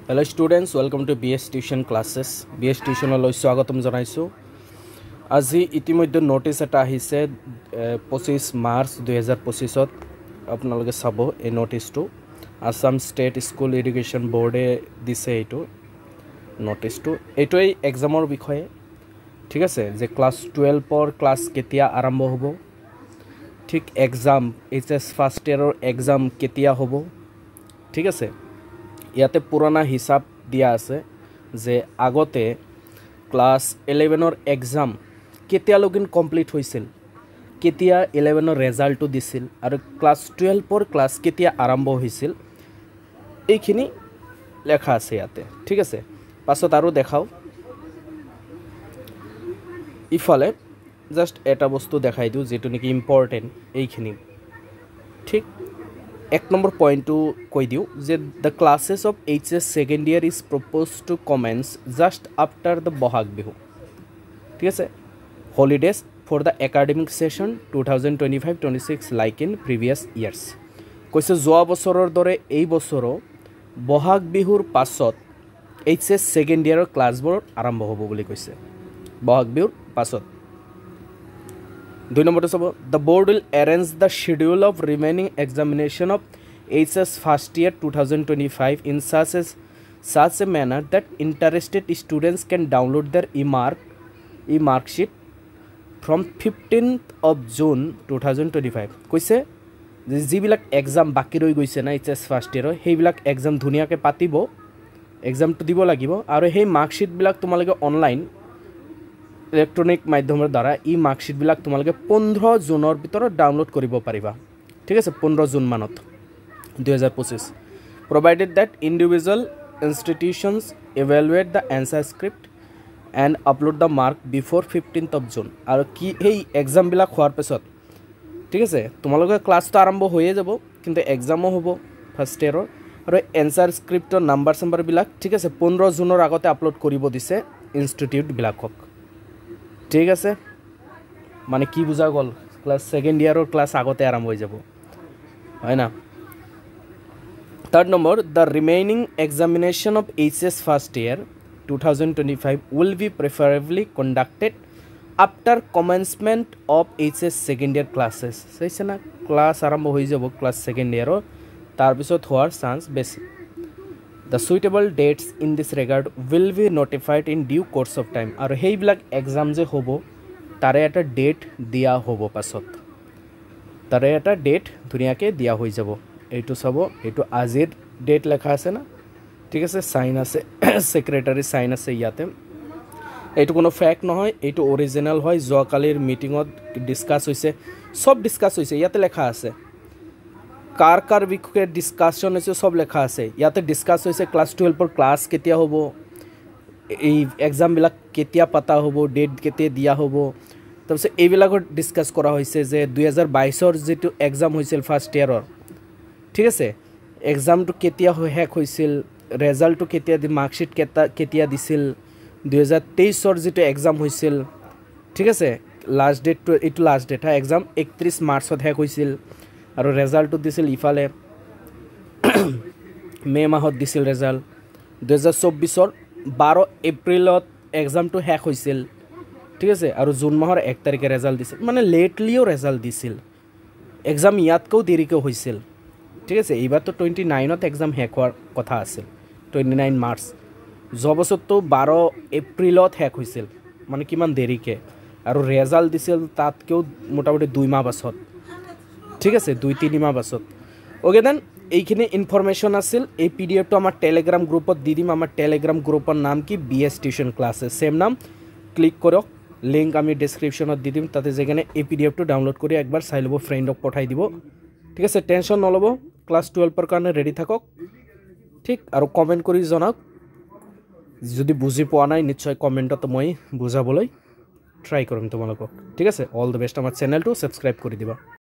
Hello students, welcome to BS Tuition classes. BS Tuition লৈ স্বাগতম জনাইছো। আজি ইতিমধ্যে নোটিস এটা আহিছে 25 মাৰ্চ 2025 ত আপোনালোকে চাব এই নোটিসটো আসাম স্টেট স্কুল এডুকেশন বোর্ডে দিছে এইটো নোটিসটো এইটোই এক্সামৰ বিষয়ে ঠিক আছে যে ক্লাস 12 পৰ ক্লাস কেতিয়া আৰম্ভ হ'ব ঠিক এক্সাম এইচএস ফাৰ্স্ট ইয়াৰৰ এক্সাম কেতিয়া হ'ব ঠিক আছে ইয়াতে পুরানা হিসাব দিয়া আছে যে আগতে ক্লাস 11 এক্সাম কেতিয়া লগিন কমপ্লিট হৈছিল কেতিয়া 11 রেজাল্টটো দিছিল আৰু ক্লাস 12 ক্লাস কেতিয়া আৰম্ভ হৈছিল এইখিনি লেখা আছে ইয়াতে ঠিক আছে পাছত আৰু দেখাও ইফালে জাস্ট এটা বস্তু দেখাই দিও যেটো নেকি ইম্পৰ্টেন্ট এইখিনি ঠিক এক নম্বৰ পয়েন্টটো কৈ দিও যে the classes of HS second year is proposed to commence just after the Bohag Bihu ঠিক আছে holidays for the academic session 2025-26 like in previous years কৈছে যোৱা বছৰৰ দৰে এই বছৰো বহাগ বিহুৰ পাছত HS second year ক্লাছবোৰ আৰম্ভ হ'ব বুলি কৈছে বহাগ বিহুৰ পাছত 2 number to sabo the board will arrange the schedule of remaining examination of HS first year 2025 in such a manner that interested students can download their e-mark sheet from 15th of June 2025 কৈছে যে যিবিলাক exam বাকি ৰৈ গৈছে না HS first ইয়াৰ হেইবিলাক exam ধুনিয়াকে পাতিব এক্সামটো দিব লাগিব আৰু হেই মাৰ্কশিট বিলাক তোমালোকে অনলাইন ইলেক্ট্ৰনিক মাধ্যমৰ দ্বাৰা ই মাৰ্কশিট বিলাক তোমালোকে 15 জুনৰ ভিতৰত ডাউনলোড কৰিব পাৰিবা ঠিক আছে 15 জুন মানত 2025 provided that individual institutions evaluate the answer script and upload the mark before 15th of June আৰু কি এই এক্সাম বিলাক হোৱাৰ পিছত ঠিক আছে তোমালোকে ক্লাছটো আৰম্ভ হৈয়ে যাব কিন্তু এক্সামও হ'ব ফাৰ্স্ট ইয়াৰৰ আৰু এনসাৰ স্ক্ৰিপ্টৰ নাম্বাৰ বিলাক ঠিক আছে 15 জুনৰ আগতে আপলোড কৰিব দিছে ইনষ্টিটিউট বিলাকক ঠিক আছে মানে কি বুজা গল ক্লাস সেকেন্ড ইয়াৰৰ ক্লাস আগতে আৰম্ভ হৈ যাব হয় না third number the remaining examination of HS first year 2025 will be preferably conducted after commencement of HS second year classes সেইছে না ক্লাস আৰম্ভ হৈ যাব ক্লাস সেকেন্ড ইয়াৰৰ তাৰ পিছত হোৱাৰ চান্স বেছি The suitable dates in this regard will be notified in due course of time. আৰু হেইবিলাক exam যে হ'ব তাৰে এটা ডেট দিয়া হ'ব পাছত তাৰে এটা ডেট ধুনিয়াকে দিয়া হৈ যাব এইটো চাব এইটো আজিৰ ডেট লেখা আছে না ঠিক আছে সাইন আছে সেক্ৰেটাৰি সাইন আছে ইয়াতে এইটো কোনো ফেক নহয় এইটো অৰিজিনাল হয় যোৱাকালিৰ মিটিংত ডিসকাস হৈছে সব ডিসকাস হৈছে ইয়াতে লেখা আছে কাৰ বিষয়ে ডিসকাশন হৈছে সব লেখা আছে ইয়াতে ডিসকাস হৈছে ক্লাস 12 পৰ ক্লাস কেতিয়া হ'ব এই এক্সাম বিলাক কেতিয়া পাতা হ'ব ডেট কেতিয়া দিয়া হ'ব তাৰপিছত এইবিলাকৰ ডিসকাস কৰা হৈছে যে 2022 ৰ যেটো এক্সাম হৈছিল ফাৰ্স্ট ইয়াৰৰ ঠিক আছে এক্সামটো কেতিয়া শেষ হৈছিল ৰিজাল্টটো কেতিয়া দি মাৰ্কশিট কেতিয়া দিছিল 2023 ৰ যেটো এক্সাম হৈছিল ঠিক আছে লাস্ট ডেট ইটো লাস্ট ডেট এক্সাম 31 মাৰ্চত শেষ হৈছিল আৰু ৰেজাল্টটো দিছিল ইফালে মে মাহত দিছিল ৰেজাল্ট 2024 ৰ 12 এপ্ৰিলত এক্সামটো শেষ হৈছিল ঠিক আছে আৰু জুন মাহৰ 1 তাৰিখে ৰেজাল্ট দিছিল মানে লেটলিও ৰেজাল্ট দিছিল এক্সাম ইয়াতকৈ দেৰিকৈ হৈছিল ঠিক আছে এইবাৰ তো 29ত এক্সাম শেষ হোৱাৰ কথা আছিল 29 মাৰ্চ জবসতো 12 এপ্ৰিলত শেষ হৈছিল মানে কিমান দেৰিকে আৰু রেজাল্ট দিছিল তাতকেও মোটামুটি 2 মাহ পাছত ঠিক আছে 2-3 মাহ পাছত ওকে দেন এইখিনি ইনফরমেশন আছিল এই পিডিএফটো আমাৰ টেলিগ্ৰাম গ্ৰুপত দি দিম আমাৰ টেলিগ্ৰাম গ্ৰুপৰ নাম কি BS টিউশন ক্লাसेस সেম নাম ক্লিক কৰক লিংক আমি ডেসক্ৰিপচনত দি দিম তাতে যেখানে এই পিডিএফটো ডাউনলোড কৰি একবাৰ চাই লব ফ্ৰেণ্ডক পঠাই দিব ঠিক আছে টেনশন নলব ক্লাস 12 পৰ কাৰণে ৰেডি থাকক ঠিক আৰু কমেন্ট কৰি জনাওক যদি বুজি পোৱা নাই নিশ্চয় কমেন্টত মই বুজাবলৈ ট্ৰাই কৰিম তোমালোকক ঠিক আছে অল দ্য বেস্ট আমাৰ চেনেলটো সাবস্ক্ৰাইব কৰি দিবা